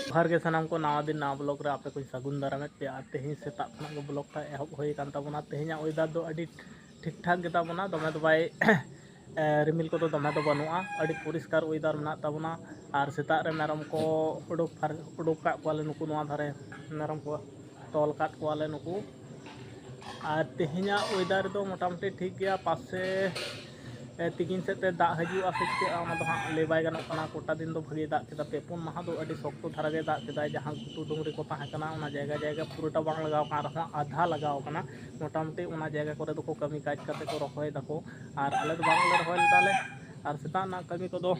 हर के सामान को नवा दिन नवा ब्लॉग रे आपे कुछ सगुन दारामे पे तेहिं सेता खना के ब्लॉग ता एहब होई कान ताबोना तेहिं वेदार दो अडी ठीक ठाक गेता बोना दमे दो बाय रिमिल को तो दमे दो बनुआ अडी परिष्कार वेदार मना ताबोना और सेता रे मेरम को उडुक का कोले नुकु नवा धारे मेरम को तोल काट कोले नुकु और तेहिं वेदार दो मोटामुटी ठीक गया पासे तिकिन से दा हजूआ से ले बै गाना कोटा दिन दो भागे दा के पे पुन माह दो अडी शक्त धारा गे दा के जहाँ घुटू डुंगरी को तहना जगह जगह पूराटा बांग लगाव रहा आधा लगाव मोटामुटी जगह करे दो कमी काज करते को रखोय दाको और आले दो बांग रखोय ताले और सेता कमी को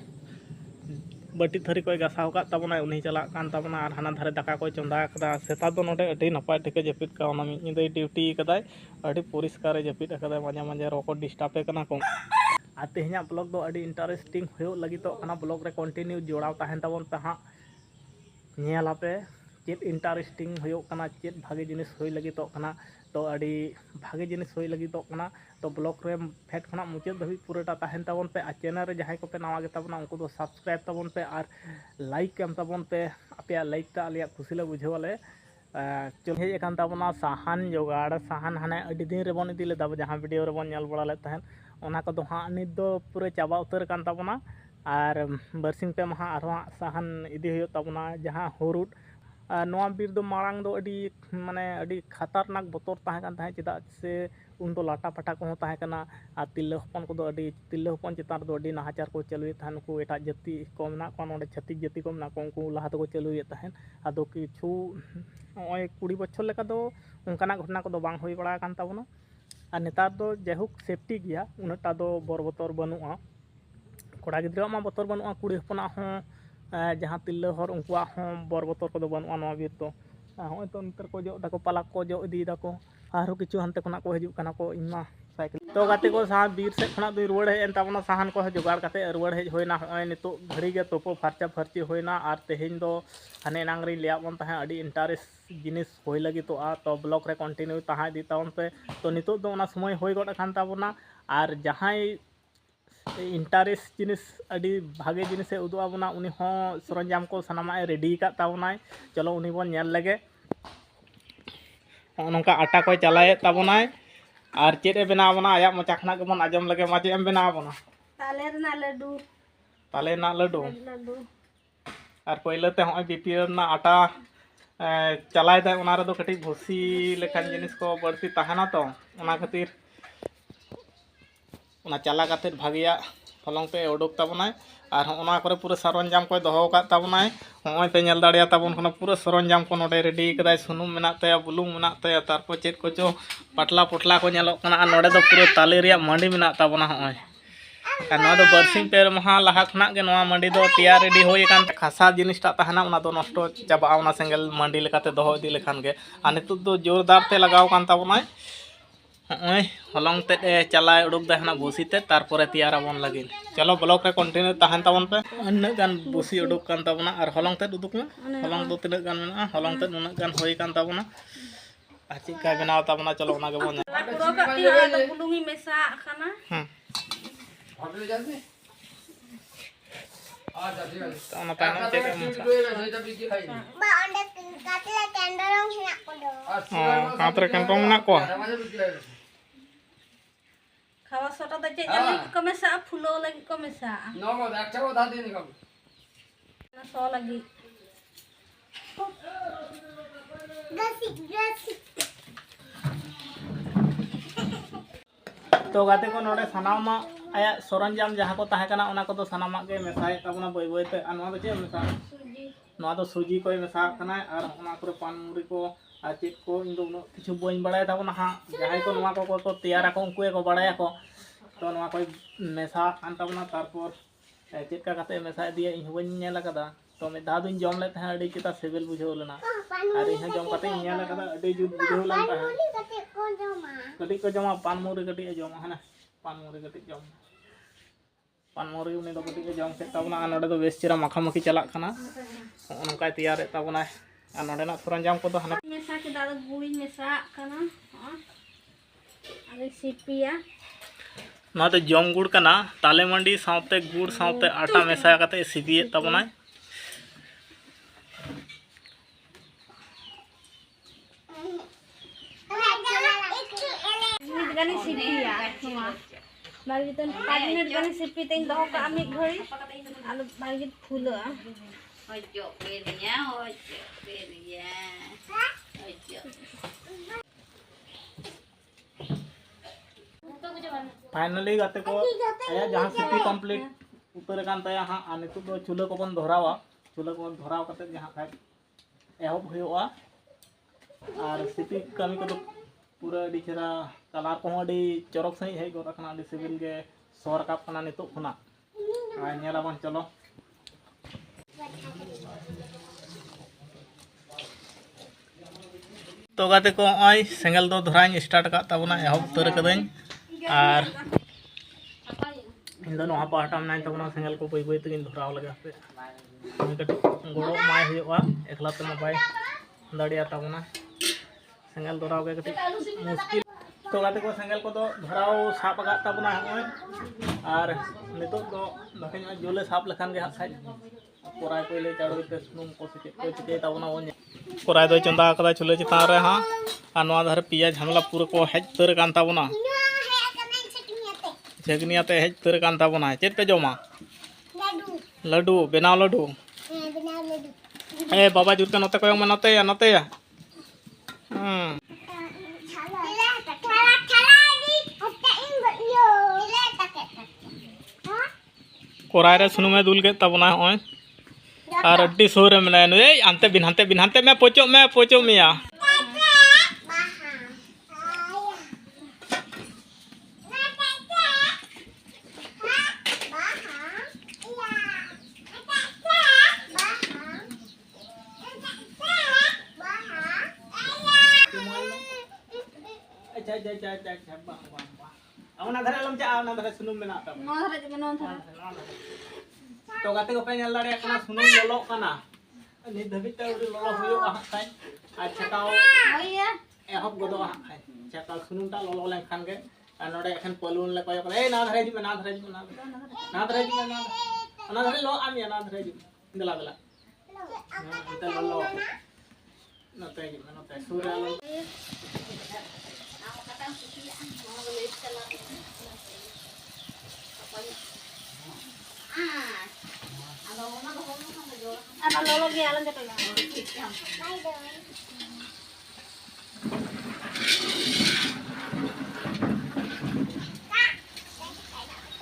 बाटी थारी को गसाव का तबना उन्हीं चला कान तबना और हाना धारे दाका को चंदा कदा सेता दो नोडे अडी नपाय ठिके जपित का ओना मिद निदे ड्यूटी कदाय अडी परिष्कार जपित कदाय माजे माजे रको डिस्टर्बे कना को आ तेहिं ब्लॉग दो अडी इंटरेस्टिंग हो लगितो कना ब्लॉग रे कंटिन्यू जोड़ाव तहन तबन पे हाँ नेलापे चेत इंटरेस्टिंग हो कना चेत भागे जिनिस होई लगितो कना तो अडी भागे जिनिस होई लगितो कना तो ब्लॉग रे फेट खना मुचाद धाबी पूराटा तहन तबन पे आ चैनल रे जहां को पे नवा गे तबना उनको दो सब्सक्राइब तबन पे और लाइक एम तबन पे आपे लाइक ता आलिया खुशी ले बुझेवाले चल हेज अकान तबना साहान जोगाड़ साहान हाने अडी दिन रे बन इदी लेदा जहां वीडियो रे बन नेल बड़ा ले तहन ओना को दो हाँ नित दो पूरे चाबा उतर कान तबना और बरसिंग पे महा आरो साहान इदी हुयो तबना जहां हुरुट नवा बीर दो मांग दो अडी माने अडी खतरनाक बतर ताहे कान ताहे चिदा से उन दो लाटा पाटा को ताहे कना आ तिल्ला हपन को दो अडी तिल्ला हपन चितार दो अडी नाहाचार को चलुए थान को एटा जाति को ना को नोडे छत्तीस जाति को ना को उनको लाहा को चलुए ताहेन आदो किछु ओय 20 बछर लेका दो उनकाना घटना को दो बांग होई बड़ा कान ताबना और नेतार दो जैहुक सेफ्टी गया उनटा दो बर बतर बनुआ कोड़ा गिद्रा मा बतर बनुआ कुड़ी हपना हो जहाँ तिल्ला हर उनकुआ हो बर बतर को दो बनुआ नवा बीर तो होय तो नतर को जो दाको पाला को जो इदी दाको आरो किछु हनते खना को हजू कना को इमा साइकिल तो गाते को सा बीर से खना दो रुवाड़ हेन ताबना साहान को जोगाड़ काते रुवाड़ हेज होइना होय नितो घड़ी गे तोपो फारचा फरची होइना और तेहेन दो हाने नांगरी लिया बन ताहे अडी इंटरेस्ट जिनिस होय लगी तो आ तो ब्लॉग रे कंटिन्यू ताहा दी तावन पे तो नितो दो ना समय होय गड खान ताबना और जहां इंटरेस्ट जिनिस अडी भागे जिनिस उदुआ बना उनी हो सरंजाम को सनामा रेडी का ताबनाय चलो उनी बन नेल लगे नोंका आटा को चलाए ताबनाय और चेत ए बनाव बना आया मचा खना के बन आजम लगे माचे एम बनाव बना ताले ना लड्डू और पहले ते होय बीपीएल ना आटा चलाए दे उना रे दो कटी भूसी लेखान जिनिस को बड़ती ताहना तो उना खातिर उना चला काते भागिया फलंग पे उडुक ताबनाय और उना करे पूरा सरंजाम को दोहो का ताबनाय होय पे नेल दाड़िया ताबन खना पूरा सरंजाम को नोडे रेडी कदाय सुनुम मेना तया बुलुंग मेना तया तारपो चेत को चो पटला पुटला को नेलो कना नोडे दो पूरा ताले रिया मंडी मेना ताबना होय और नोडे बरसिंग पे महा लहा खना के नोवा मंडी दो तैयार रेडी होय कान खासा जिनिसटा ताहना उना दो नष्ट चाबा उना सेंगल मंडी लेकाते दोहो इदी लेखान गे आ नितु दो जोरदार ते लगाव कान ताबनाय होय हलंग ते चलाए उडुक दहना भूसी ते तारपरे तैयार आबन लगिन चलो ब्लॉग रे कंटिन्यू ताहन ताबन पे अन्ना गान भूसी उडुक कान ताबना और हलंग ते उडुक में हलंग दो तिना गान मेना हलंग ते नुना गान होय कान ताबना आची का बनाव ताबना चलो उना के बन पूरा कटी है तो बुलुंगी मेसा खाना भाभी जल्दी आ जा दे ताना ताना चेक बा अंडे कातला कैंडरंग हिना को दो कातरे कंटोंग ना को खावा सोटा द चे जल्दी को मेसा फुलो लगी को मेसा नो मो अच्छा को दा दे निकम ना सो लगी गसी तो गाते को नोडे सनामा आया सरंजाम जहाँ को ताहे कना उना को तो सनामा के मेसाय ताबना बय बय ते अनवा दो चे मेसा नवा दो सूजी को मेसा कना और उना पर पान मुरी को आ चेत को इन दो उनो किछु बइन बड़ाय ताबना हां जहां को नवा को तैयार को उनको को बड़ाय को तो नवा को मेसा कान ताबना तारपर चेत का काते मेसा दिया इन बइन नेला कदा तो मे दा दुन जम ले था अडी चिता सेबेल बुझो लेना और इन जम काते नेला कदा अडी जुद बुझो लन ता कटी को जमा पान मुरी कटी जम हना पान मुरी कटी जम पान मुरी उनी दो कटी जम से ताबना नोडे दो बेस चिरा माखा मखी चला खाना नौकाय तैयार तबना और नोडेना सरंजाम को हाना मेसा के दादा गुड़ी मेसा कना अरे सिपिया ना तो जम गुड़ कना ताले मंडी सावते गुड़ सावते आटा मेसा करते सिपिए तबना मिनिट गानी सिपिया बागी तन 5 मिनट गानी सिपि तें दहो का आमी घड़ी आलू बागी फूलो होजो पेरिया फाइनली गाते को आया जहां सिपि कंप्लीट उतर कान ताया हां आ नितु दो चूल्हा को बन धरावा चूल्हा को धराव करते जहां खाय एहब हुआ और सिपि कमी को पूरा डी चेरा कलर को डी चरक सही है गोरा खाना डी सिविल के सोर काप खाना नितु खुना आ नेला बन चलो तो गाते को आई सेंगल दो धराई स्टार्ट का तबना एहब उतर कदኝ और इन दोनों पाटा में तबना सेंगल को बई बई तगिन धराव लगा पे गोड़ो माय हुआ एकला ते बाय दाड़िया तबना सेंगल धराव के कटी मुश्किल तो गाते को सेंगल को धराव साप गा तबना होय और नितो दो दखन जोले साप लखान के हाथ कोराय पहले चाड़ो पे सुनुम को चिके तबना वो कोराय दो चंदा कदा चुले चितान रे हां आ नवा धर पिया झमला पूरा को हेज तर कान तबना छगनियाते हेज तर कान तबना चेत पे जोमा लड्डू बनाव लड्डू ए बाबा जुर का नते कोय में नते या कोराय रे सुनु में दुल के तबना होय और अड्डी सोर में ने ए अंते बिनहंते मैं पोचो मिया अच्छा औना धरे लम चा औना धरे सुनु में ना तब नो धरे जे नो धरे तो गाते को पे नेल दाड़े कना सुनु लोलो कना नि धबी ते उडी लोलो होयो आ खाय आ छटाओ होइया एहब गदो आ खाय छटा सुनु ता लोलो ले खान के आ नोडे एखन पलून ले कोय ए ना धरे जी में ना धरे जी ना धरे लो आमी ना धरे जी दला ते लोलो नते जी में नते सूरा लो ana lolo ge alam jata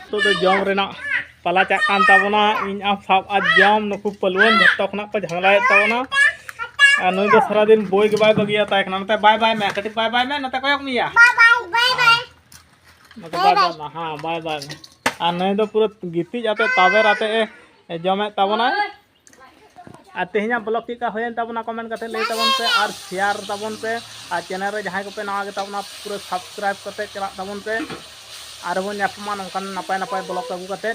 तो जम रेना पाला चा कान तबना इन आप साब आज जम नुकु पलवन जत्तो खना को झमलाय तबना आ नई दो सारा दिन बोय के बाय बगिया ताय खना नते बाय बाय मैं कटी बाय बाय मैं नते कोयक मिया बाय बाय हां बाय बाय आ नई दो पूरा गीती जाते ताबे राते जमे तबना आ तेहना ब्लॉग टिका होयन तबना कमेंट करते ले तबन पे और शेयर तबन पे आ चैनल रे जहां को पे नवा के तबना पूरा सब्सक्राइब करते चला तबन पे और बन यापमा नंकन नपाय ब्लॉग अगू करते